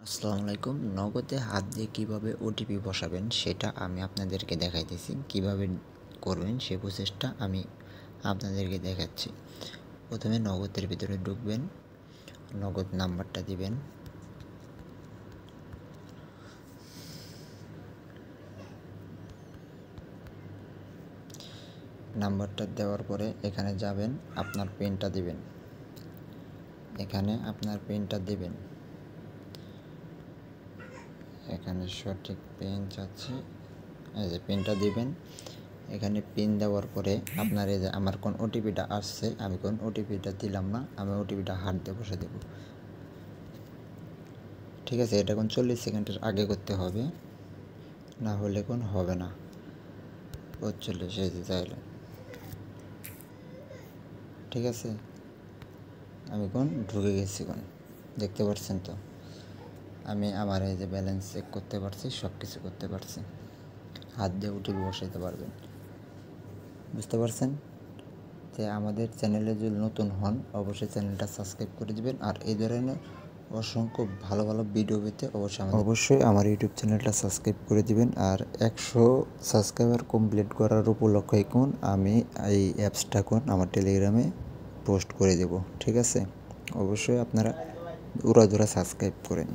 আসসালামু আলাইকুম। নগদে হাত দিয়ে কীভাবে ওটিপি বসাবেন সেটা আমি আপনাদেরকে দেখাইতেছি। কীভাবে করবেন সে প্রসেসটা আমি আপনাদেরকে দেখাচ্ছি। প্রথমে নগদের ভিতরে ঢুকবেন, নগদ নাম্বারটা দিবেন। নাম্বারটা দেওয়ার পরে এখানে যাবেন, আপনার পিনটা দিবেন। এখানে আপনার পিনটা দিবেন। এখানে সঠিক পিন চাচ্ছি, এই যে পিনটা দিবেন। এখানে পিন দেওয়ার পরে আপনার এই যে আমার কোন ওটিপিটা আসছে, আমি কোন ওটিপিটা দিলাম না, আমি ওটিপিটা হাত দিয়ে বসে দেব। ঠিক আছে, এটা কোন 40 সেকেন্ডের আগে করতে হবে, না হলে কোন হবে না। 45 এই যে চাইলে, ঠিক আছে। আমি কোন ঢুকে গেছি, কোন দেখতে পাচ্ছেন তো। আমি আমার এই যে ব্যালেন্স চেক করতে পারছি, সব কিছু করতে পারছি। হাত দিয়ে ওটিপি বসাইতে পারবেন, বুঝতে পারছেন। তো আমাদের চ্যানেলে যদি নতুন হন অবশ্যই চ্যানেলটা সাবস্ক্রাইব করে দিবেন। আর এই ধরনের অসংখ্য ভালো ভালো ভিডিও পেতে অবশ্যই আমার ইউটিউব চ্যানেলটা সাবস্ক্রাইব করে দিবেন। আর 100 সাবস্ক্রাইবার কমপ্লিট করার উপলক্ষে আমি এই অ্যাপসটা আমার টেলিগ্রামে পোস্ট করে দেব, ঠিক আছে। অবশ্যই আপনারা উড়াধুরা সাবস্ক্রাইব করেন।